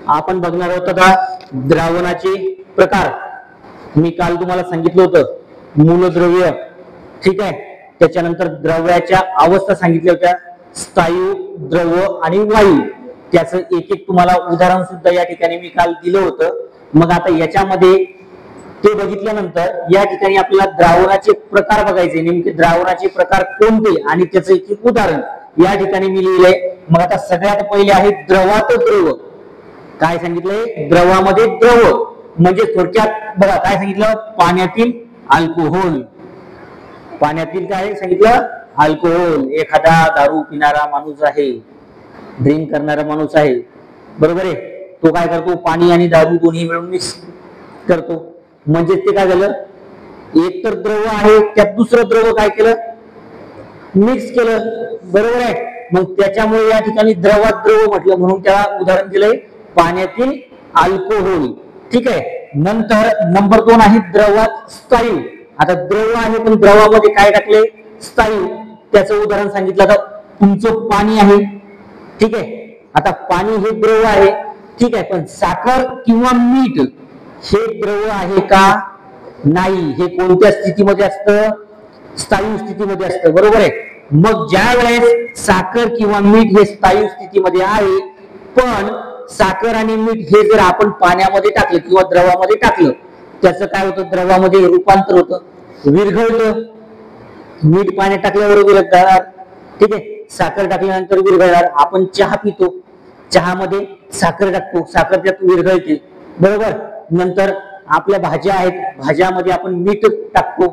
आपण बघणार आहोत आता द्रावणाचे प्रकार। मी काल तुम्हाला सांगितलं होतं मूलद्रव्य, ठीक आहे, त्याच्यानंतर द्रव्याच्या अवस्था सांगितल्या होत्या, स्थायू, द्रव आणि वायू, त्याचं एक एक तुम्हाला उदाहरण सुद्धा या ठिकाणी मी काल दिलं होतं। मग आता याच्यामध्ये ते बघितल्यानंतर या ठिकाणी आपल्याला द्रावणाचे प्रकार बघायचे, नेमके द्रावणाचे प्रकार कोणते आणि त्याचं एक एक उदाहरण या ठिकाणी मी लिहिलंय। मग आता सगळ्यात पहिले आहे द्रवात द्रव। काय सांगितलंय? द्रवामध्ये द्रव म्हणजे थोडक्यात बघा काय सांगितलं, पाण्यातील अल्कोहोल। पाण्यातील काय सांगितलं? अल्कोहोल। एखादा दारू पिणारा माणूस आहे, ड्रिंक करणारा माणूस आहे, बरोबर आहे, तो काय करतो, पाणी आणि दारू दोन्ही मिळून मिक्स करतो, म्हणजे ते काय झालं, एक तर द्रव आहे त्यात दुसरं द्रव काय केलं, मिक्स केलं, बरोबर आहे। मग त्याच्यामुळे या ठिकाणी द्रवात द्रव म्हटलं, म्हणून त्याला उदाहरण दिलंय पाण्यातील अल्कोहोल, ठीक आहे। नंतर नंबर 2 आहे द्रवात स्थायू। आता द्रव आहे पण द्रवामध्ये काय टाकले, स्थायू, त्याचं उदाहरण सांगितलं। आता तुमचं पाणी आहे, ठीक आहे, आता पाणी हे द्रव आहे, ठीक आहे, पण साखर किंवा मीठ हे द्रव आहे का? नाही, हे कोणत्या स्थितीमध्ये असतं? स्थायू स्थितीमध्ये असतं, बरोबर आहे। मग ज्या वेळेस साखर किंवा मीठ हे स्थायू स्थितीमध्ये आहे, पण साखर आणि मीठ हे जर आपण पाण्यामध्ये टाकलं किंवा द्रवामध्ये टाकलं, त्याचं काय होतं, द्रवामध्ये रूपांतर होतं, विरघळतं। मीठ पाण्यात टाकल्यावर विरघळणार, ठीक आहे, साखर टाकल्यानंतर विरघळणार। आपण चहा पितो, चहामध्ये साखर टाकतो, साखर त्यात विरघळते, बरोबर। नंतर आपल्या भाज्या आहेत, भाज्यामध्ये आपण मीठ टाकतो,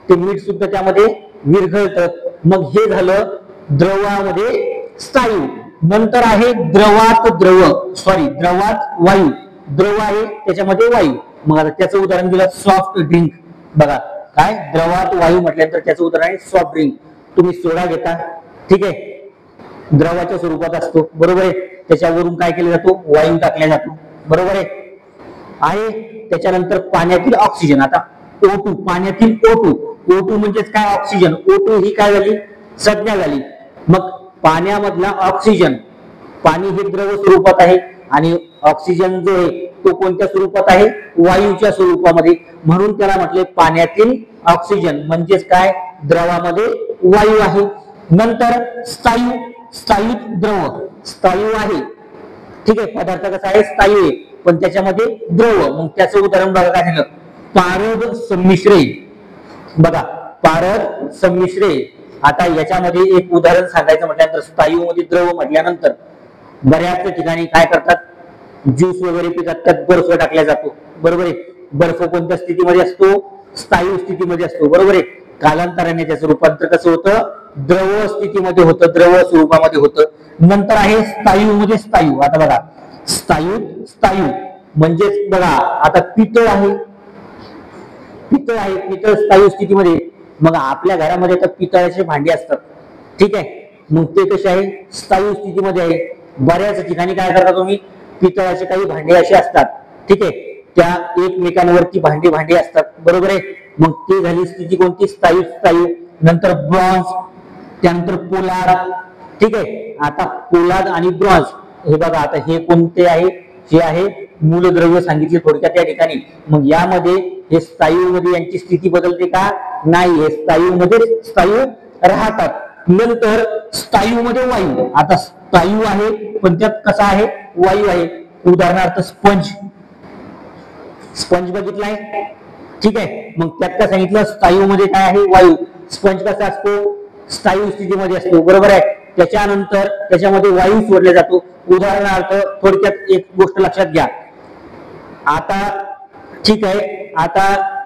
ते मीठ सुद्धा त्यामध्ये विरघळतं। मग हे झालं द्रवामध्ये स्थायू। नंतर आहे द्रवात द्रवात वायू। द्रव आहे त्याच्यामध्ये वायू, मग आता त्याचं उदाहरण दिलं सॉफ्ट ड्रिंक। बघा काय, द्रवात वायू म्हटल्यानंतर त्याचं उदाहरण आहे सॉफ्ट ड्रिंक। तुम्ही सोडा घेता, ठीक आहे, द्रवाच्या स्वरूपात असतो, बरोबर आहे, त्याच्यावरून काय केलं जातो, वायू टाकला जातो, बरोबर आहे। त्याच्यानंतर पाण्यातील ऑक्सिजन। आता O2, पाण्यातील O2 म्हणजेच काय, ऑक्सिजन। O2 ही काय झाली, संज्ञा झाली। मग पाण्यामधला ऑक्सिजन, पाणी हे द्रव स्वरूपात आहे आणि ऑक्सिजन जो आहे तो कोणत्या स्वरूपात आहे, वायूच्या स्वरूपामध्ये, म्हणून त्याला म्हटले पाण्यातील ऑक्सिजन, म्हणजेच काय, द्रवामध्ये वायू आहे। नंतर स्थायू, स्थायू द्रव, स्थायू आहे, ठीक आहे, पदार्थ कसा आहे, स्थायू आहे, पण त्याच्यामध्ये द्रव, मग त्याचं उदाहरण बघा काय झालं, पारद संमिश्रे। बघा पारद संमिश्रे। आता याच्यामध्ये एक उदाहरण सांगायचं म्हटल्यानंतर, स्थायू मध्ये द्रव म्हटल्यानंतर बऱ्याच ठिकाणी काय करतात, ज्यूस वगैरे पितात, त्यात बर्फ टाकला जातो, बरोबर आहे। बर्फ कोणत्या स्थितीमध्ये असतो, स्थायू स्थितीमध्ये असतो, बरोबर आहे। कालांतराने त्याचं रूपांतर कसं होतं, द्रव स्थितीमध्ये होतं, द्रव स्वरूपामध्ये होतं। नंतर आहे स्थायू मध्ये स्थायू। आता बघा स्थायू म्हणजेच बघा, आता पितळ आहे, पितळ स्थायू स्थितीमध्ये। मग आपल्या घरामध्ये तर पितळाचे भांडी असतात, ठीक आहे, मग ते कसे आहे, स्थायू स्थितीमध्ये आहे। बऱ्याच ठिकाणी काय करता तुम्ही, पितळाचे काही भांडे असे असतात, ठीक आहे, त्या एकमेकांवरती भांडी असतात, बरोबर आहे। मग ते झाली स्थिती कोणती, स्थायू। नंतर ब्रॉन्झ, त्यानंतर पोलाद, ठीक आहे। आता पोलाद आणि ब्रॉन्झ हे बघा, आता हे कोणते आहे, हे आहे मूलद्रव्य सांगितले थोडक्यात या ठिकाणी। मग यामध्ये हे स्थायू मध्ये यांची स्थिती बदलते का? नाही, हे स्थायू मध्ये स्थायू राहतात। नंतर स्थायू मध्ये वायू। आता स्थायू आहे पण त्यात कसा आहे, वायू आहे। उदाहरणार्थ स्पंज बघितलाय, ठीक आहे, मग त्यात काय सांगितलं, स्थायू मध्ये काय आहे, वायू। स्पंज कसा असतो, स्थायू स्थितीमध्ये असतो, बरोबर आहे। त्याच्यानंतर त्याच्यामध्ये वायू सोडला जातो। उदाहरणार्थ थोडक्यात एक गोष्ट लक्षात घ्या, आता ठीक आहे, आता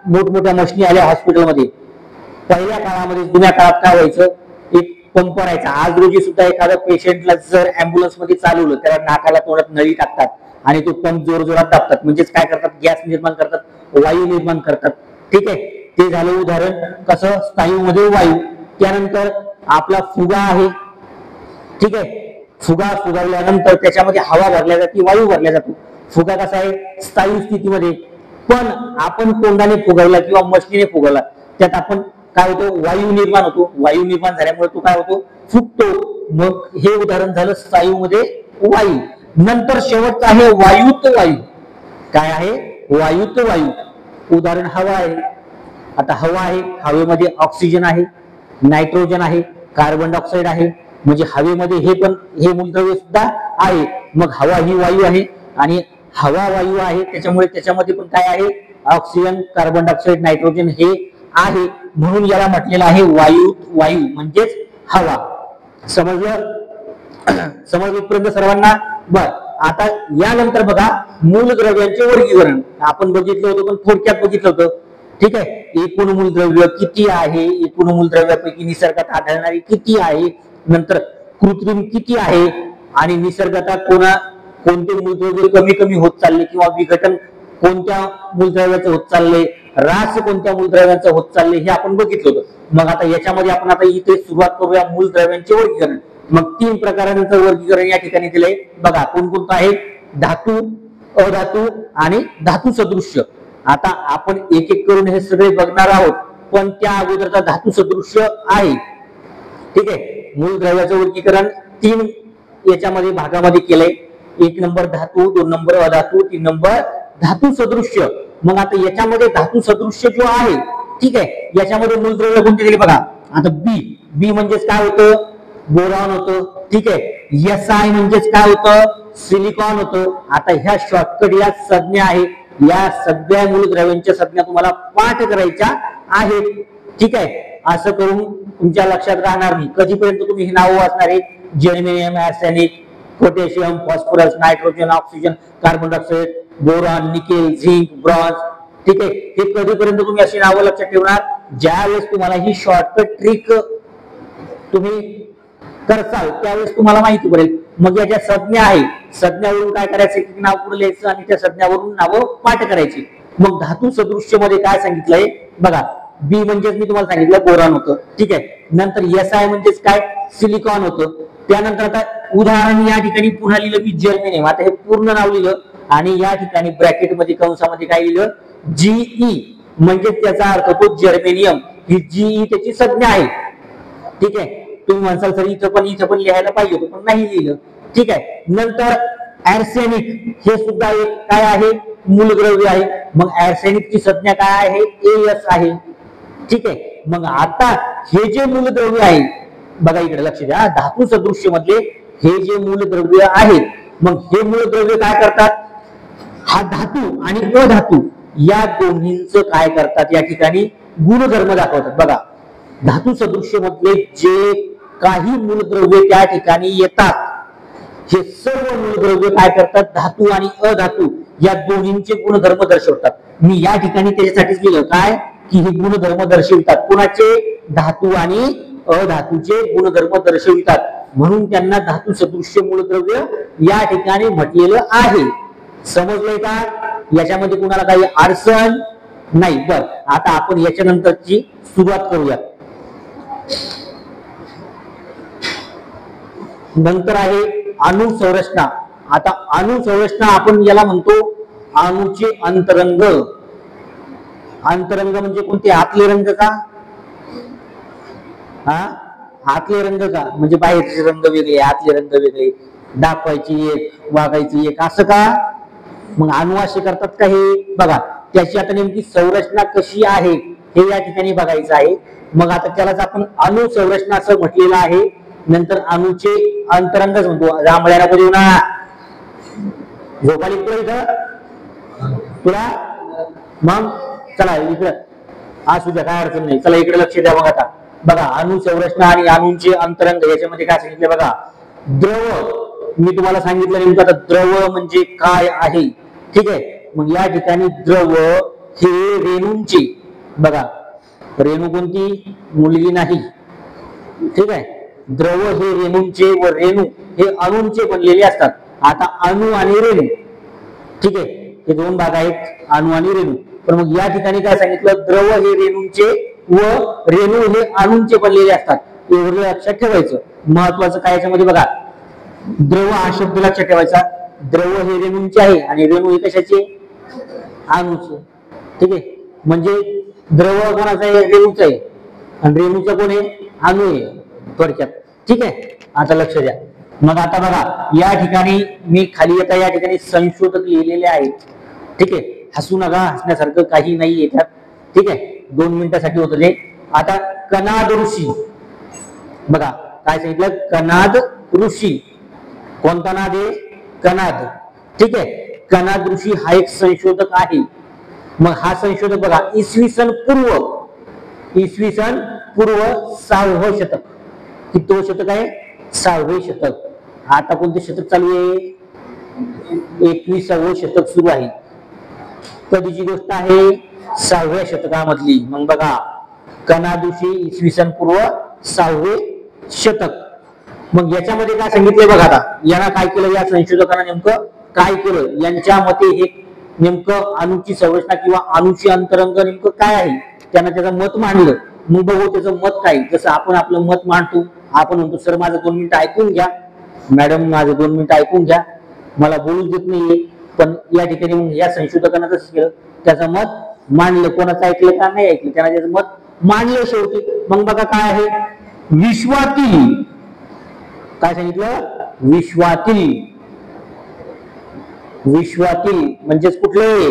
मोठमोठ्या मशिनी आल्या हॉस्पिटलमध्ये। पहिल्या काळामध्ये, जुन्या काळात काय व्हायचं, एक पंप राहायचा। आज रोजी सुद्धा एखाद्या पेशंटला जर अँब्युलन्स मध्ये चालवलं, त्याला नाकाला तोंडात नळी टाकतात आणि तो पंप जोरजोरात दाबतात, म्हणजेच काय करतात, गॅस निर्माण करतात, वायू निर्माण करतात, ठीक आहे। ते झालं उदाहरण कसं, स्थायू मध्ये वायू। त्यानंतर आपला फुगा आहे, ठीक आहे, फुगा फुगवल्यानंतर त्याच्यामध्ये हवा भरल्या जाते, वायू भरल्या जातो। फुगा कसा आहे, स्थायू स्थितीमध्ये। पण आपण तोंडाने फुगवला किंवा मशिनीने फुगवला, त्यात आपण काय होतो, वायू निर्माण होतो। वायू निर्माण झाल्यामुळे तो काय होतो, फुगतो। मग हे उदाहरण झालं स्थायू मध्ये वायू। नंतर शेवटचा आहे वायूत वायू. काय आहे? वायूत वायू. उदाहरण हवा आहे. आता हवा आहे, हवेमध्ये ऑक्सिजन आहे, नायट्रोजन आहे, कार्बन डायऑक्साइड आहे. म्हणजे हवेमध्ये हे मूलद्रव्य सुद्धा आहे. मग हवा ही वायू आहे आणि हवा वायू आहे, त्याच्यामुळे त्याच्यामध्ये पण काय आहे? ऑक्सिजन, कार्बन डायऑक्साइड, नायट्रोजन हे आहे. म्हणून याला म्हटलेलं आहे वायू वायू म्हणजेच हवा. समजलं? समजलं सर्वांना? बर, आता यानंतर बघा मूलद्रव्यांचे वर्गीकरण. आपण बघितलं होतं पण थोडक्यात बघितलं होतं. ठीक आहे. एकूण मूलद्रव्य किती आहे, एकूण मूलद्रव्यापैकी निसर्गात आढळणारी किती आहे, नंतर कृत्रिम किती आहे, आणि निसर्गात कोणते मूलद्रव्य कमी कमी होत चालले किंवा विघटन कोणत्या मूलद्रव्याचं होत चाललंय, ऱ्हास कोणत्या मूलद्रव्याचं होत चाललंय हे आपण बघितलं होतं. मग आता याच्यामध्ये आपण आता इथे सुरुवात करूया मूलद्रव्यांचे वर्गीकरण. मग 3 प्रकारांचं वर्गीकरण या ठिकाणी दिलंय बघा. कोणकोणतं आहे? धातू, अधातू आणि धातू सदृश्य. आता आपण एक एक करून हे सगळे बघणार आहोत, पण त्या अगोदरचा धातू सदृश्य आहे. ठीक आहे. मूलद्रव्याचं वर्गीकरण 3 याच्यामध्ये भागामध्ये केलंय. 1 नंबर धातू, 2 नंबर अधातू, 3 नंबर धातू सदृश्य. मग आता याच्यामध्ये धातू सदृश्य जो आहे, ठीक आहे, याच्यामध्ये मूलद्रव्य कोणते दिले बघा. आता बी म्हणजेच काय होतं? बोरॉन होतं. ठीक आहे. SI म्हणजेच काय होतं? सिलिकॉन होतं. आता ह्या शॉर्टकट या संज्ञा आहे, या सगळ्या मूलद्रव्यांच्या संज्ञा तुम्हाला पाठ करायच्या आहेत. ठीक आहे. असं करून तुमच्या लक्षात राहणार नाही. कधीपर्यंत तुम्ही ही नावं वाचणार आहे? Germanium, arsenic, potassium, phosphorus, nitrogen, oxygen, carbon dioxide, boron, nickel, zinc, bronze. ठीक आहे. हे कधीपर्यंत तुम्ही अशी नावं लक्षात ठेवणार? ज्यावेळेस तुम्हाला ही शॉर्टकट ट्रिक तुम्ही करसाल त्यावेळेस तुम्हाला माहिती पडेल. मग या ज्या संज्ञा आहे, संज्ञावरून काय करायचं? एक नाव पुढे लिहायचं आणि त्या संज्ञावरून नावं पाठ करायची. मग धातू सदृश्य मध्ये काय सांगितलंय बघा. बी म्हणजेच मी तुम्हाला सांगितलं बोरॉन होतं. ठीक आहे. नंतर SI म्हणजेच काय? सिलिकॉन होतं. त्यानंतर आता उदाहरण या ठिकाणी पुन्हा लिहिलं मी जर्मेनियम. आता हे पूर्ण नाव लिहिलं आणि या ठिकाणी ब्रॅकेट मध्ये कंसामध्ये काय लिहिलं? GE म्हणजे त्याचा अर्थ तो जर्मेनियम. ही GE त्याची संज्ञा आहे. ठीक आहे. तुम्ही म्हणसाल सर इथं पण लिहायला पाहिजे होतं, पण नाही लिहिलं. ठीक आहे. नंतर आर्सेनिक हे सुद्धा एक काय आहे? मूलद्रव्य आहे. मग आर्सेनिकची संज्ञा काय आहे? AS आहे. ठीक आहे. मग आता हे जे मूलद्रव्य आहे बघा, इकडे लक्ष द्या. धातू सदृश्य मधले हे जे मूलद्रव्य आहेत, मग हे मूलद्रव्य काय करतात? हा धातू आणि अधातू या दोन्हींचं काय करतात? या ठिकाणी गुणधर्म दाखवतात. बघा, धातू सदृश्य मधले जे काही मूलद्रव्य त्या ठिकाणी येतात, हे सर्व मूलद्रव्य काय करतात? धातू आणि अधातू या दोन्हींचे गुणधर्म दर्शवतात. मी या ठिकाणी त्याच्यासाठीच लिहिलं काय की हे गुणधर्म दर्शवितात. कोणाचे? धातू आणि अधातूचे गुणधर्म दर्शवितात. म्हणून त्यांना धातू सदृश्य मूलद्रव्य या ठिकाणी म्हटलेलं आहे. समजलंय का? याच्यामध्ये कुणाला काही अडचण नाही. बर, आता आपण याच्यानंतरची सुरुवात करूया. नंतर आहे अणु संरचना. आता अणु संरचना आपण याला म्हणतो अणूचे अंतरंग. अंतरंग म्हणजे कोणते? आतले रंग का? आतले रंग का? म्हणजे बाहेरचे रंग वेगळे, आतले रंग वेगळे, दाखवायची एक, वागायची एक, असं का? मग अणु असे करतात का? हे बघा, त्याची आता नेमकी संरचना कशी आहे हे या ठिकाणी बघायचं आहे. मग आता त्यालाच आपण अणु संरचना असं म्हटलेलं आहे. नंतर अणूचे अंतरंगच म्हणतो. जांभळ्याला बोलू ना, झोपाली तुला मग चला इकडं असू द्या, काय अडचण नाही. चला इकडे लक्ष द्या. बघा आता बघा, अणु संरचना आणि अणूंचे अंतरंग याच्यामध्ये काय सांगितलं बघा. द्रव मी तुम्हाला सांगितलं नेमकं आता द्रव म्हणजे काय आहे. ठीक आहे. मग या ठिकाणी द्रव हे रेणूंचे बघा, रेणू कोणती? मुलगी नाही. ठीक आहे. द्रव हे रेणूंचे व रेणू हे अणूंचे बनलेले असतात. आता अणू आणि रेणू, ठीक आहे, हे दोन भाग आहेत, अणू आणि रेणू. पण मग या ठिकाणी काय सांगितलं? द्रव हे रेणूंचे व रेणू हे अणूंचे बनलेले असतात. एवढं लक्षात ठेवायचं. महत्वाचं काय याच्यामध्ये बघा, द्रव हा शब्द लक्षात ठेवायचा. द्रव हे रेणूंचे आहे आणि रेणू हे कशाचे? अणूचे. ठीक आहे. म्हणजे द्रव कोणाचा आहे? रेणूचा आहे. आणि रेणूचा कोण आहे? अणू आहे थोडक्यात. ठीक आहे. आता लक्ष द्या. मग आता बघा या ठिकाणी मी खाली येता या ठिकाणी संशोधक लिहिलेले आहेत. ठीक आहे, हसू नका, हसण्यासारखं काही नाही येतात. ठीक आहे, 2 मिनिटासाठी होतं ते. आता कनाद ऋषी बघा काय सांगितलं, कनाद ऋषी. कोणता नाद आहे? कनाद. ठीक आहे, कनाद ऋषी हा एक संशोधक आहे. मग हा संशोधक बघा इसवी सन पूर्व 6वे शतक. किती शतक आहे? 6वे शतक. आता कोणते शतक चालू आहे? 21वे शतक सुरू आहे. कधीची गोष्ट आहे? 6व्या शतकामधली. मग बघा कनाद ऋषी इसवी सन पूर्व 6वे शतक. मग याच्यामध्ये काय सांगितलंय बघा, आता यांना काय केलं, या संशोधकांना नेमकं काय केलं, यांच्या मते हे नेमकं अणूची संरचना किंवा अणूची अंतरंग नेमकं काय आहे, त्यांना त्याचं मत मांडलं. मग बघू त्याचं मत काय. जसं आपण आपलं मत मांडतो, आपण म्हणतो सर माझं 2 मिनिटं ऐकून घ्या, मॅडम माझं 2 मिनिटं ऐकून घ्या, मला बोलू देत नाहीये. पण या ठिकाणी मग या संशोधकांना कसं केलं, त्याचं मत मांडलं. कोणाचं ऐकलं का नाही ऐकलं, त्यांना त्याचं मत मांडलं शेवटी. मग बघा काय आहे, विश्वातील. काय सांगितलं? विश्वातील म्हणजेच कुठले?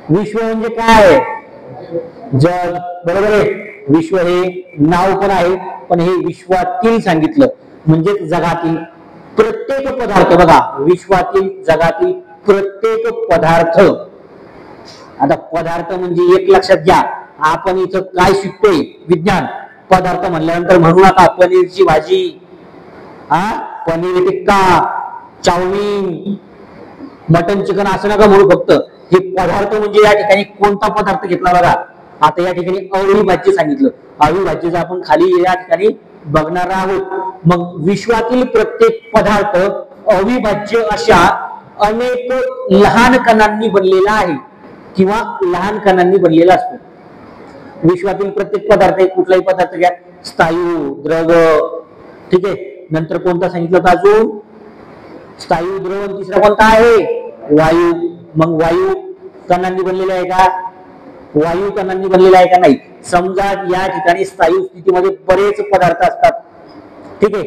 विश्व म्हणजे काय? जग. बरोबर आहे. विश्व हे नाव पण आहे, पण हे विश्वातील सांगितलं म्हणजे जगातील प्रत्येक पदार्थ. बघा विश्वातील, जगातील प्रत्येक पदार्थ. आता पदार्थ म्हणजे एक लक्षात घ्या, आपण इथं काय शिकतोय? विज्ञान. पदार्थ म्हणल्यानंतर म्हणू नका पनीरची भाजी, paneer tikka, chow mein, mutton, chicken असं नका म्हणू. फक्त हे पदार्थ म्हणजे या ठिकाणी कोणता पदार्थ घेतला बघा. आता या ठिकाणी अविभाज्य सांगितलं. अविभाज्यचं आपण खाली या ठिकाणी बघणार आहोत. मग विश्वातील प्रत्येक पदार्थ अविभाज्य अशा अनेक लहान कणांनी बनलेला आहे किंवा लहान कणांनी बनलेला असतो. विश्वातील प्रत्येक पदार्थ, कुठलाही पदार्थ घ्या, स्थायू, द्रव. ठीक आहे, नंतर कोणता सांगितलं होतं अजून? स्थायू, द्रव. तिसरा कोणता आहे? वायू. मग वायू कणांनी बनलेला आहे का? वायू कणांनी बनलेला आहे का? नाही. समजा या ठिकाणी स्थायू स्थितीमध्ये बरेच पदार्थ असतात. ठीक आहे,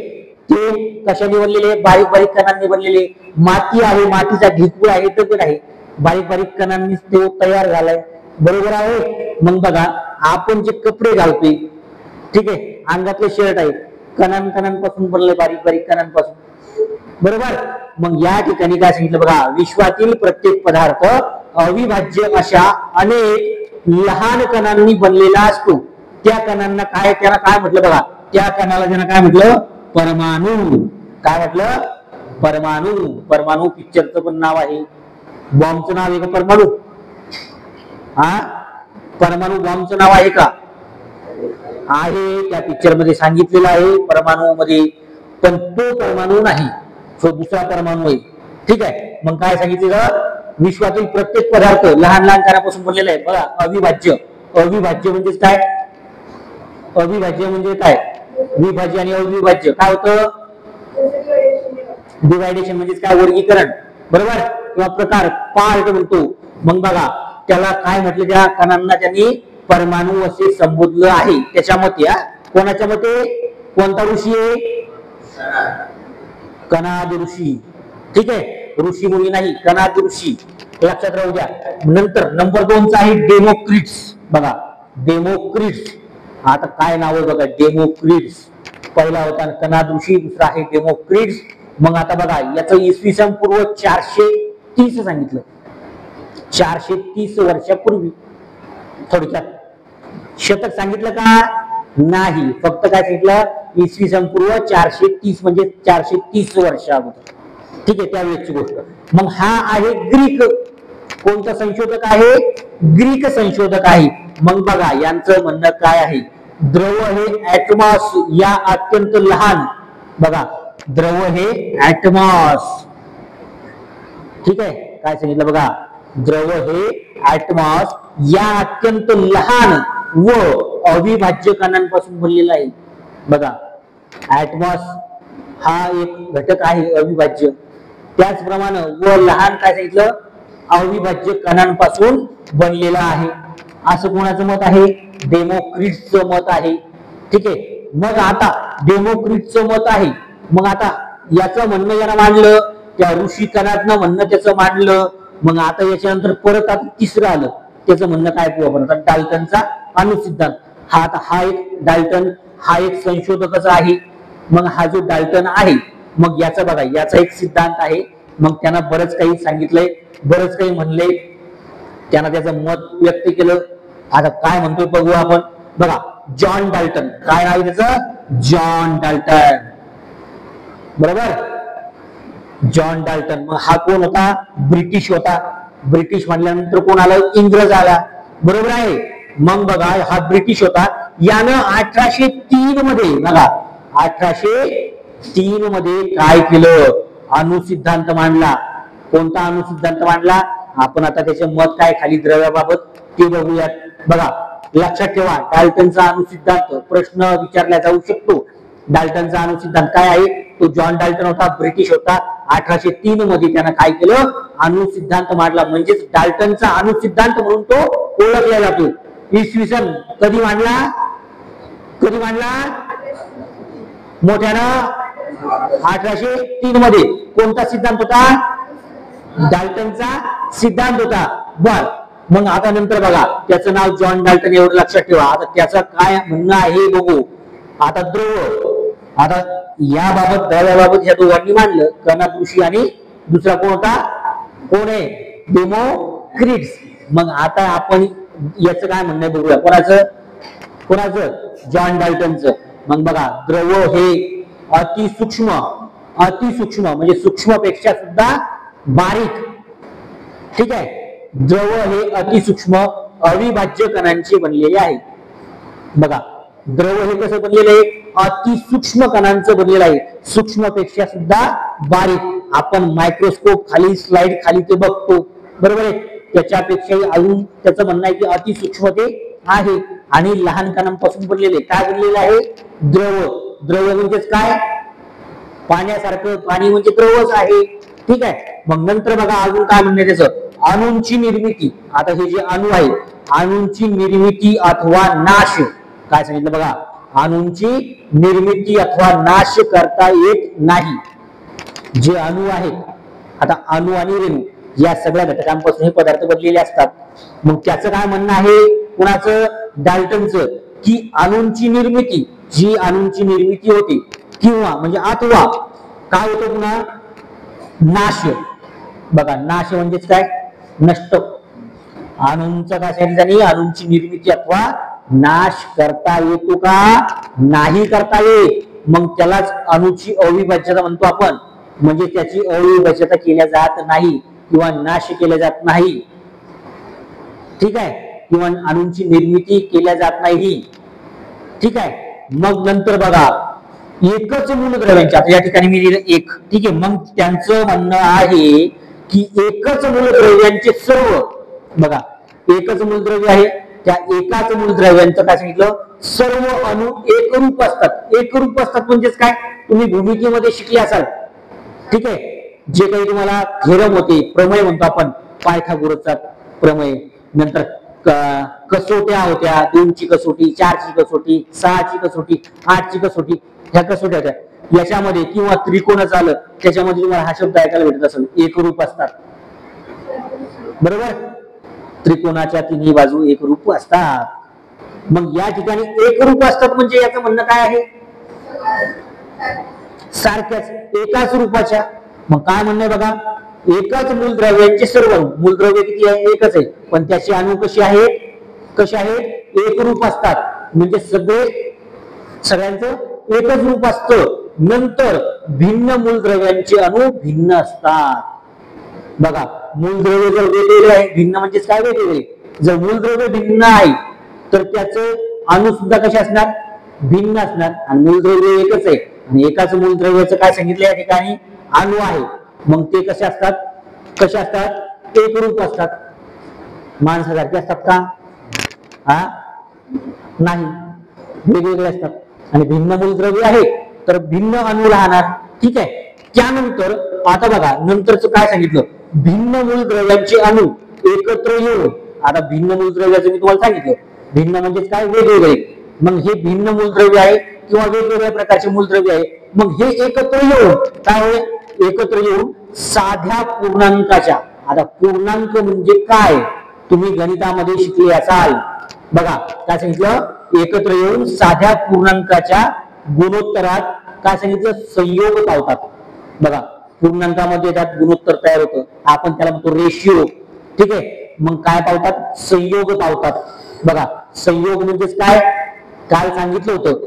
ते कशाने बनलेले? बारीक बारीक कणांनी बनलेले. माती आहे, मातीचा ढिकूळ आहे, दगड आहे, बारीक बारीक कणांनी तो तयार झालाय. बरोबर आहे. मग बघा आपण जे कपडे घालतोय, ठीक आहे, अंगातले शर्ट आहे, कणांपासून बनले, बारीक बारीक कणांपासून. बरोबर. मग या ठिकाणी काय सांगितलं बघा, विश्वातील प्रत्येक पदार्थ अविभाज्य अशा अनेक लहान कणांनी बनलेला असतो. त्या कणांना काय, त्याला काय म्हटलं बघा, त्या कणाला त्यांना काय म्हटलं? परमाणू. काय म्हटलं? परमाणू. परमाणू पिक्चरचं पण नाव आहे. बॉम्बचं नाव आहे का परमाणू? परमाणु बॉम्बचं नाव आहे का? आहे. त्या पिक्चर मध्ये सांगितलेलं आहे परमाणु मध्ये, पण तो परमाणु नाही, तो दुसरा परमाणु आहे. ठीक आहे. मग काय सांगितलेलं? विश्वातील प्रत्येक पदार्थ लहान लहान कणांपासून बनलेला आहे. बघा अविभाज्य. अविभाज्य म्हणजे काय? अविभाज्य म्हणजे काय? विभाज्य आणि अविभाज्य काय होतं? डिवायडेशन म्हणजे काय? वर्गीकरण. बरोबर, किंवा प्रकार, पार्ट म्हणतो. मग बघा त्याला काय म्हटलं? त्या कणांना त्यांनी परमाणु असे संबोधलं आहे. त्याच्या मते, कोणाच्या मते? कोणता ऋषी आहे? कनाद ऋषी. ठीक आहे, ऋषी मुनी नाही, कनाद ऋषी. लक्षात राहू द्या. नंतर नंबर 2 चा आहे डेमोक्रिट्स. बघा डेमोक्रिट्स. आता काय नाव आहे बघा, डेमोक्रिट्स. पहिला होता कनाद ऋषी, दुसरा आहे डेमोक्रिट्स. मग आता बघा याचं इसवी सन पूर्व 430 सांगितलं. 430 वर्षापूर्वी. थोडक्यात शतक सांगितलं का? नाही, फक्त काय सांगितलं? इसवी सन पूर्व 430 म्हणजे 430 वर्ष अगोदर. ठीक आहे, त्यावेळेची गोष्ट. मग हा आहे ग्रीक. कोणता संशोधक आहे? ग्रीक संशोधक आहे. मग बघा यांचं म्हणणं काय आहे? द्रव हे ऍटमॉस या अत्यंत लहान. बघा द्रव हे ऍटमॉस. ठीक आहे, काय सांगितलं बघा? द्रव हे ऍटमॉस या अत्यंत लहान व अविभाज्य कणांपासून बनलेला आहे. बघा ऍटमॉस हा एक घटक आहे अविभाज्य, त्याचप्रमाणे व लहान काय सांगितलं? अविभाज्य कणांपासून बनलेला आहे. असं कोणाचं मत आहे? डेमोक्रिट्सचं मत आहे. ठीक आहे. मग आता डेमोक्रिट्सचं मत आहे, मग आता याचं म्हणणं यानं मांडलं, त्या ऋषी कणातनं म्हणणं त्याचं मांडलं, मग आता याच्यानंतर परत आता तिसरं आलं, त्याचं म्हणणं काय पाहू आपण आता, डाल्टनचा अणुसिद्धांत. हा एक डाल्टन हा एक संशोधकच आहे. मग हा जो डाल्टन आहे, मग याचा बघा याचा एक सिद्धांत आहे. मग त्यांना बरंच काही सांगितलंय, बरंच काही म्हणले, त्यांना त्याचं मत व्यक्त केलं. आता काय म्हणतोय बघू आपण. बघा जॉन डाल्टन, काय नाव आहे त्याचं, जॉन डाल्टन, बरोबर, जॉन डाल्टन. मग हा कोण होता, ब्रिटिश होता. ब्रिटिश म्हणल्यानंतर कोण आलं, इंग्रज आला, बरोबर आहे. मग बघा हा ब्रिटिश होता. यानं 1803 मध्ये बघा 1803 मध्ये काय केलं, अणुसिद्धांत मांडला. कोणता अणुसिद्धांत मांडला, आपण आता त्याचे मत काय खाली द्रव्याबाबत ते बघूयात. बघा लक्षात ठेवा, डाल्टनचा अणुसिद्धांत प्रश्न विचारला जाऊ शकतो. डाल्टनचा अणुसिद्धांत काय आहे, तो जॉन डाल्टन होता, ब्रिटिश होता. 1803 मध्ये त्यानं काय केलं, अणुसिद्धांत मांडला. म्हणजेच डाल्टनचा अणुसिद्धांत म्हणून तो ओळखला जातो. इसवी सन कधी मांडला, कधी मांडला, मोठ्यानं 1803 मध्ये. कोणता सिद्धांत होता, डाल्टनचा सिद्धांत होता. बर, मग आता नंतर बघा त्याचं नाव जॉन डाल्टन, एवढं लक्षात ठेवा. आता त्याचं काय म्हणणं आहे बघू. आता द्रव, आता याबाबत द्रव्याबाबत ह्या दोघांनी मांडलं, कणाद ऋषी आणि दुसरा कोण होता, कोण आहे, डेमोक्रिट्स. मग आता आपण याचं काय म्हणणं आहे बघूया. कोणाचं, कोणाचं, जॉन डाल्टनचं. मग बघा द्रव हे अतिसूक्ष्म, अतिसूक्ष्म म्हणजे सूक्ष्मपेक्षा सुद्धा बारीक, ठीक आहे. द्रव हे अतिसूक्ष्म अविभाज्य कणांचे बनलेले आहे. बघा द्रव हे कसं बनलेलं आहे, अतिसूक्ष्म कणांचं बनलेलं आहे, सूक्ष्मपेक्षा सुद्धा बारीक. आपण मायक्रोस्कोप खाली स्लाइड खाली ते बघतो, बरोबर आहे. त्याच्यापेक्षाही अजून त्याचं म्हणणं आहे की अतिसूक्ष्म ते आहे आणि लहान कणांपासून बनलेले. काय बनलेलं आहे, द्रव. द्रव म्हणजेच काय, पाण्यासारखं, पाणी म्हणजे द्रवच आहे, ठीक आहे. मग नंतर बघा अजून काय म्हणणं त्याचं, अणूंची निर्मिती. आता हे जे अणू आहे, अणूंची निर्मिती अथवा नाश, काय सांगितलं बघा, अणूंची निर्मिती अथवा नाश करता येत नाही. जे अणू आहेत, आता अणू आणि रेणू या सगळ्या घटकांपासून हे पदार्थ बनलेले असतात. मग त्याचं काय म्हणणं आहे, कुणाचं, डाल्टनचं, की अणूंची निर्मिती, जी अणूंची निर्मिती होते किंवा म्हणजे अथवा काय होतं पुन्हा, नाश. बघा नाश म्हणजेच काय, नष्ट. अणूंचा काय सांगितलं, अणूंची निर्मिती अथवा नाश करता येतो का, नाही करता येत. मग त्यालाच अणूची अविभाज्यता म्हणतो आपण. म्हणजे त्याची अविभाज्यता केल्या जात नाही किंवा नाश केला जात नाही, ठीक आहे, किंवा अणूंची निर्मिती केल्या जात नाही, ठीक आहे. मग नंतर बघा एकच मूलद्रव्यांचे, आता या ठिकाणी मी लिहिलं एक, ठीक आहे. मग त्यांचं म्हणणं आहे की एकच मूलद्रव्यांचे सर्व, बघा एकच मूलद्रव्य आहे, त्या एकाच मूलद्रव्यांचं काय सांगितलं, सर्व अणू एकरूप असतात. एकरूप असतात म्हणजेच काय, तुम्ही भूमितीमध्ये शिकले असाल, ठीक आहे. जे काही तुम्हाला थेरम होते, प्रमेय म्हणतो आपण, पायथागोरसचा प्रमेय, नंतर कसोट्या होत्या, 2 ची कसोटी, 4 ची कसोटी, 6 ची कसोटी, 8 ची कसोटी, ह्या कसोट्या होत्या. याच्यामध्ये किंवा त्रिकोणच आलं त्याच्यामध्ये तुम्हाला हा शब्द ऐकायला भेटत असेल, एकरूप असतात, बरोबर. त्रिकोणाच्या तिन्ही बाजू एकरूप असतात. मग या ठिकाणी एकरूप असतात म्हणजे याचं म्हणणं काय आहे, सारख्याच एकाच रूपाच्या. मग काय म्हणणं आहे बघा, एकाच मूलद्रव्यांचे सर्व, मूलद्रव्य किती आहे, एकच आहे, पण त्याचे अणू कसे आहेत, कसे आहेत, एकरूप असतात. म्हणजे सगळ्यांचं एकच रूप असतं. नंतर भिन्न मूलद्रव्यांचे अणू भिन्न असतात. बघा मूलद्रव्य जर वेगवेगळे आहे, भिन्न म्हणजेच काय, वेगवेगळे. जर मूलद्रव्य भिन्न आहे तर त्याचे अणू सुद्धा कसे असणार, भिन्न असणार. आणि मूलद्रव्य एकच आहे आणि एकाच मूलद्रव्याचं काय सांगितलं या ठिकाणी, अणू आहे. मग ते कसे असतात, कसे असतात, एकरूप असतात. माणसासारखे असतात का, हा नाही, वेगवेगळे असतात. आणि भिन्न मूलद्रव्य आहे तर भिन्न अणू राहणार, ठीक आहे. त्यानंतर आता बघा नंतरच काय सांगितलं, भिन्न मूलद्रव्यांचे अणू एकत्र येऊन. आता भिन्न मूलद्रव्याचं मी तुम्हाला सांगितलं, भिन्न म्हणजेच काय, वेगवेगळे. मग हे भिन्न मूलद्रव्य आहे किंवा वेगवेगळ्या प्रकारचे मूलद्रव्य आहे. मग हे एकत्र येऊन काय होईल, एकत्र येऊन साध्या पूर्णांकाच्या, आता पूर्णांक म्हणजे काय तुम्ही गणितामध्ये शिकले असाल बघा. काय सांगितलं, एकत्र येऊन साध्या पूर्णांकाच्या गुणोत्तरात काय सांगितलं, संयोग पावतात. बघा पूर्णांकामध्ये त्यात गुणोत्तर तयार होतं, आपण त्याला म्हणतो रेशिओ. ठीक आहे, मग काय पावतात, संयोग पावतात. बघा संयोग म्हणजेच काय, काल सांगितलं होतं,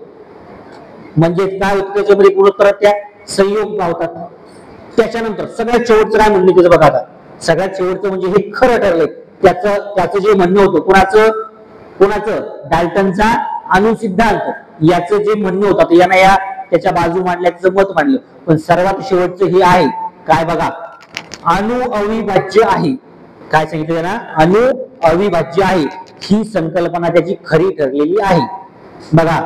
म्हणजे काय होतं त्याच्यामध्ये गुणोत्तरात त्या संयोग पावतात. त्याच्यानंतर सगळ्यात शेवटचं काय म्हणणे त्याचं बघा. आता सगळ्यात शेवटचं म्हणजे हे खरं ठरलंय, त्याचं जे म्हणणं होतं कोणाचं डाल्टनचा अणुसिद्धांत, याचं जे म्हणणं होतं यानं या त्याच्या बाजू मांडल्या, त्याचं मत मांडलं. पण सर्वात शेवटचं हे आहे काय बघा, अणु अविभाज्य आहे. काय सांगितलं त्यांना, अणु अविभाज्य आहे ही संकल्पना त्याची खरी ठरलेली आहे. बघा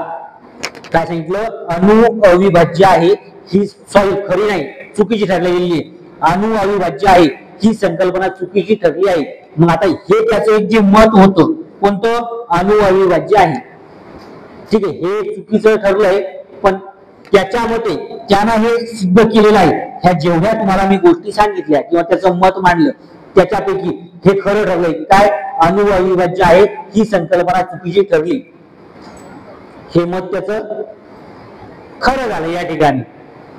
काय सांगितलं, अणु अविभाज्य आहे ही, सॉरी खरी नाही, चुकीची ठरलेली आहे. अणु अविभाज्य आहे ही संकल्पना चुकीची ठरली आहे. मग आता हे त्याचं एक जे मत होतं कोणतं, अणु अविभाज्य आहे. ठीक आहे, हे चुकीचं ठरलंय, पण त्याच्या मते त्यानं हे सिद्ध केलेलं आहे. ह्या जेवढ्या तुम्हाला मी गोष्टी सांगितल्या किंवा त्याचं मत मांडलं त्याच्यापैकी हे खरं ठरलंय. काय, अणु अविभाज्य आहे ही संकल्पना चुकीची ठरली, हे मत त्याचं खरं झालं या ठिकाणी.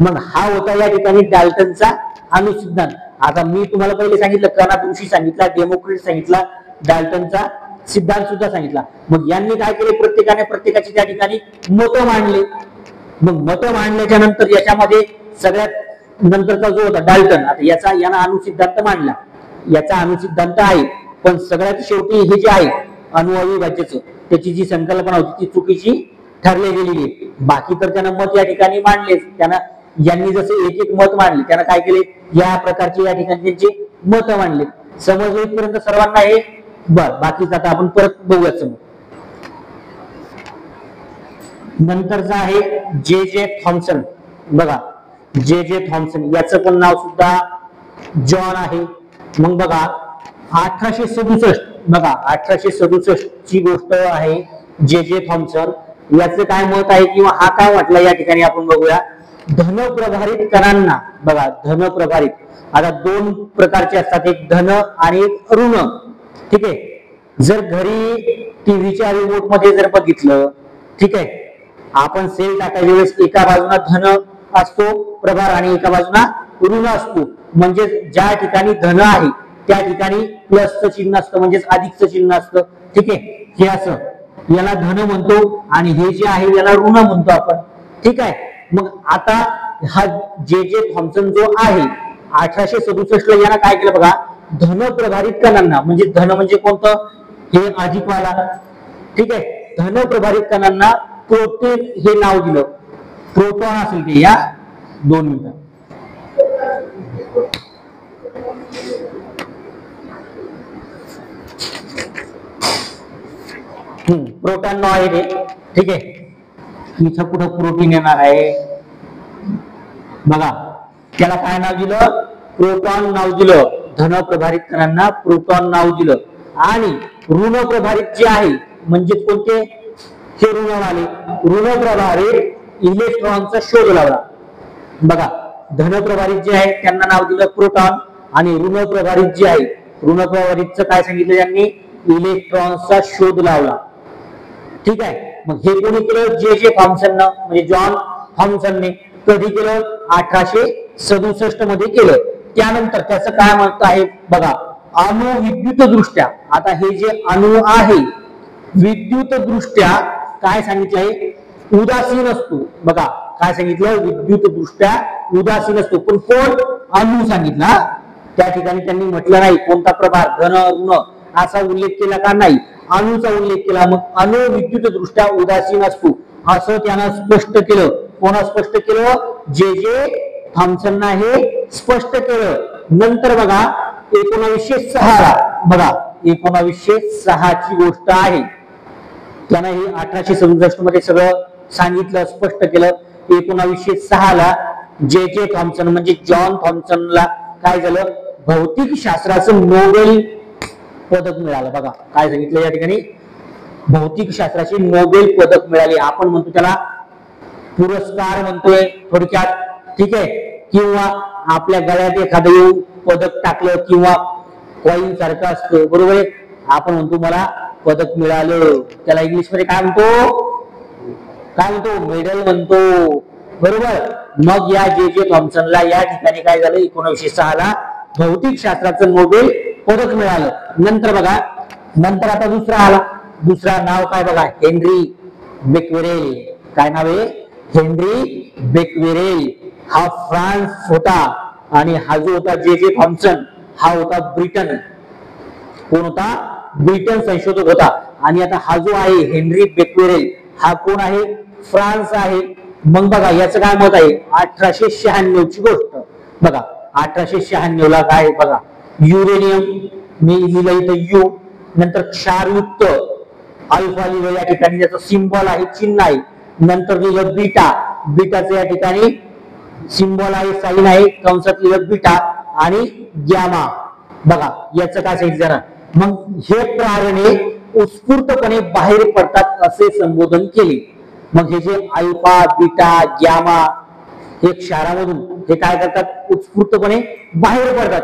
मग हा होता या ठिकाणी डाल्टनचा अणुसिद्धांत. आता मी तुम्हाला पहिले सांगितलं, कर्णापुरुषी सांगितला, डेमोक्रिट सांगितला, डाल्टनचा सिद्धांत सुद्धा सांगितला. मग यांनी काय केले, प्रत्येकाची त्या ठिकाणी मतं मांडले. मग मतं मांडल्याच्या नंतर याच्यामध्ये सगळ्यात नंतरचा जो होता डाल्टन, आता यानं अणुसिद्धांत मांडला, याचा अणुसिद्धांत आहे. पण सगळ्यात शेवटी हे जे आहे अणु अविभाज्यचं, त्याची जी संकल्पना होती ती चुकीची ठरली गेलेली आहे. बाकी तर त्यानं मत या ठिकाणी मांडलेच. यांनी जसे एक एक मत मांडले, त्यानं काय केले, या प्रकारचे या ठिकाणी त्यांचे मत मांडले. समजले इथपर्यंत सर्वांना हे बर. बाकीच आता आपण परत बघूयात समोर. नंतरचा आहे जे थॉम्सन. बघा जे थॉम्सन याचं पण नाव सुद्धा जॉन आहे. मग बघा 1867, बघा 1867 ची गोष्ट आहे. जे थॉम्सन याचं काय मत आहे किंवा हा काय म्हटलं या ठिकाणी आपण बघूया. धनप्रभारित कणांना, बघा धनप्रभारित, आता दोन प्रकारचे असतात, एक धन आणि एक ऋण. ठीक आहे, जर घरी टीव्हीच्या रिमोट मध्ये जर बघितलं, ठीक आहे, आपण सेल टाकायच्या वेळेस एका बाजूला धन असतो प्रभार आणि एका बाजूला ऋण असतो. म्हणजे ज्या ठिकाणी धन आहे त्या ठिकाणी प्लसचं चिन्ह असतं, म्हणजेच अधिकचं चिन्ह असतं. ठीक आहे, हे असं याला धन म्हणतो आणि हे जे आहे याला ऋण म्हणतो आपण. ठीक आहे, मग आता हा जे थॉम्सन जो आहे 1867 ला यानं काय केलं बघा, धनप्रभारित कणांना, म्हणजे धन म्हणजे कोणतं, हे अधिकवाला. ठीक आहे, धनप्रभारित कणांना प्रोटॉन हे नाव दिलं. प्रोटॉन असेल ते, या 2 मिनिटं. प्रोटॉन नाव आहे ते. ठीक आहे, इथं कुठं प्रोटीन येणार आहे बघा, त्याला काय नाव दिलं, प्रोटॉन नाव दिलं. धनप्रभारित कणांना प्रोटॉन नाव दिलं. आणि ऋणप्रभारित जे आहे म्हणजे कोणते, हे ऋणवाले, ऋणप्रभारित इलेक्ट्रॉनचा शोध लावला. बघा धनप्रभारित जे आहे त्यांना नाव दिलं प्रोटॉन, आणि ऋणप्रभारित जे आहे, ऋणप्रभारितचं काय सांगितलं त्यांनी, इलेक्ट्रॉनचा शोध लावला. ठीक आहे, मग हे कोणी केलं, जे थॉम्सन, म्हणजे जॉन थॉम्सनने. कधी केलं, 1867 मध्ये केलं. त्यानंतर त्याचं काय मत आहे बघा, अणु विद्युत दृष्ट्या, आता हे जे अणु आहे विद्युत दृष्ट्या काय सांगितलं आहे, उदासीन असतो. बघा काय सांगितलं, विद्युत दृष्ट्या उदासीन असतो. पण कोण, अणु सांगितला. त्या ठिकाणी त्यांनी म्हटलं नाही कोणता प्रभार, धन ऋण असा उल्लेख केला का, नाही, अणूचा उल्लेख केला. मग अणु विद्युत दृष्ट्या उदासीन असतो असं त्यानं स्पष्ट केलं. कोणा स्पष्ट केलं, जे थॉम्सन हे स्पष्ट केलं. नंतर बघा 1906 ला, बघा 1906 ची गोष्ट आहे, त्यानं हे 1867 मध्ये सगळं सांगितलं, स्पष्ट केलं. 1906 ला जे थॉम्सन म्हणजे जॉन थॉम्सनला काय झालं, भौतिक शास्त्राचं नोबेल पदक मिळालं. बघा काय सांगितलं या ठिकाणी, भौतिक शास्त्राचे नोबेल पदक मिळाले. आपण म्हणतो त्याला पुरस्कार म्हणतोय थोडक्यात, ठीक आहे. किंवा आपल्या गळ्यात एखादं येऊन पदक टाकलं किंवा कॉइन सारखं असतं, बरोबर आहे. आपण म्हणतो मला पदक मिळालं, त्याला इंग्लिश मध्ये काय म्हणतो मेडल म्हणतो, बरोबर. मग या जे थॉम्सनला या ठिकाणी काय झालं, 1906 ला भौतिक शास्त्राचं नोबेल पदक मिळालं. नंतर बघा, नंतर आता दुसरा आला. दुसरा नाव काय बघा, हेनरी बेक्वेरेल. काय नाव आहे, हेनरी बेक्वेरेल. हा फ्रान्स होता आणि हा जो होता जे थॉम्सन हा होता ब्रिटन. कोण होता, ब्रिटन संशोधक होता. आणि आता हा जो आहे हेनरी बेक्वेरेल हा कोण आहे, फ्रान्स आहे. मग बघा याचं काय मत आहे, 1896 ची गोष्ट बघा. 1896 ला काय बघा, युरेनियम मी लिहिलं इथं यू, नंतर क्षारयुक्त अल्फा लिहिलं या ठिकाणी, त्याचं सिम्बॉल आहे, चिन्ह आहे. नंतर लिहिलं बीटा, बीटाचं या ठिकाणी सिम्बॉल आहे, साइन आहे, कंसात लिहिलं बीटा. आणि गॅमा बघा याचं काय सांगितलं ना. मग हे प्रारणे उत्स्फूर्तपणे बाहेर पडतात असे संबोधन केले. मग हे जे अल्फा बीटा गॅमा हे क्षारामधून हे काय करतात, उत्स्फूर्तपणे बाहेर पडतात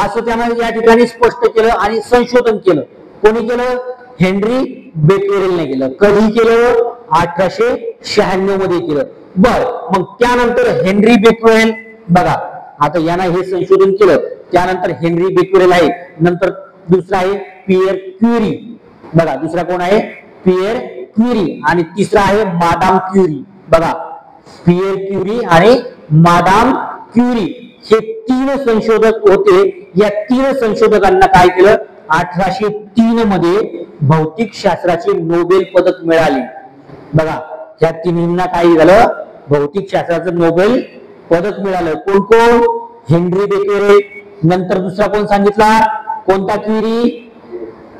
असं त्याने या ठिकाणी स्पष्ट केलं आणि संशोधन केलं. कोणी केलं, हेनरी बेक्वेरेलने केलं. कधी केलं, 1896 मध्ये केलं. बर, मग त्यानंतर हेनरी बेक्वेरेल बघा, आता यानं हे संशोधन केलं. त्यानंतर हेनरी बेक्वेरेल आहे. नंतर दुसरा आहे पियर क्युरी बघा, दुसरा कोण आहे, पियर क्युरी. आणि तिसरा आहे मादाम क्युरी बघा, पियर क्युरी आणि मादाम क्युरी. हे तीन संशोधक होते. या तीन संशोधकांना काय केलं, 1803 मध्ये भौतिक शास्त्राचे नोबेल पदक मिळाले बघा. या तिन्हींना काय झालं, भौतिक शास्त्राचं नोबेल पदक मिळालं. कोण कोण, हेनरी बेक्वेरेल. नंतर दुसरा कोण सांगितला, कोणता, क्युरी,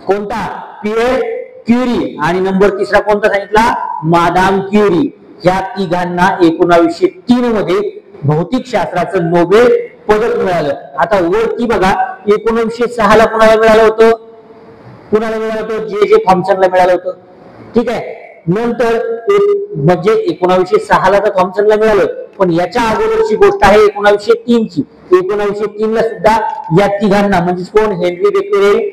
कोणता, पियर क्युरी. आणि नंबर तिसरा कोणता सांगितला, मादाम क्युरी. या तिघांना 1903 मध्ये भौतिक शास्त्राचं नोबेल पदक मिळालं. आता वरती बघा, 1906 ला कुणाला मिळालं होतं, कुणाला मिळालं होतं, जे थॉम्सनला मिळालं होतं, ठीक आहे. नंतर म्हणजे 1906 ला तर थॉम्सनला मिळालं, पण याच्या अगोदरची गोष्ट आहे 1903 ची. 1903 ला सुद्धा या तिघांना म्हणजे कोण, हेनरी बेक्वेरेल,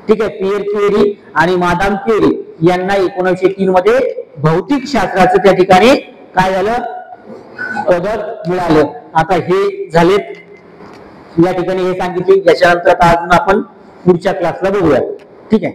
ठीक आहे, पियर क्युरी आणि मादाम क्युरी यांना 1903 मध्ये भौतिक शास्त्राचं त्या ठिकाणी काय झालं, पदक मिळालं. आता हे झालेत या ठिकाणी हे सांगितले. याच्यानंतर आता अजून आपण पुढच्या क्लासला बघूया, ठीक आहे.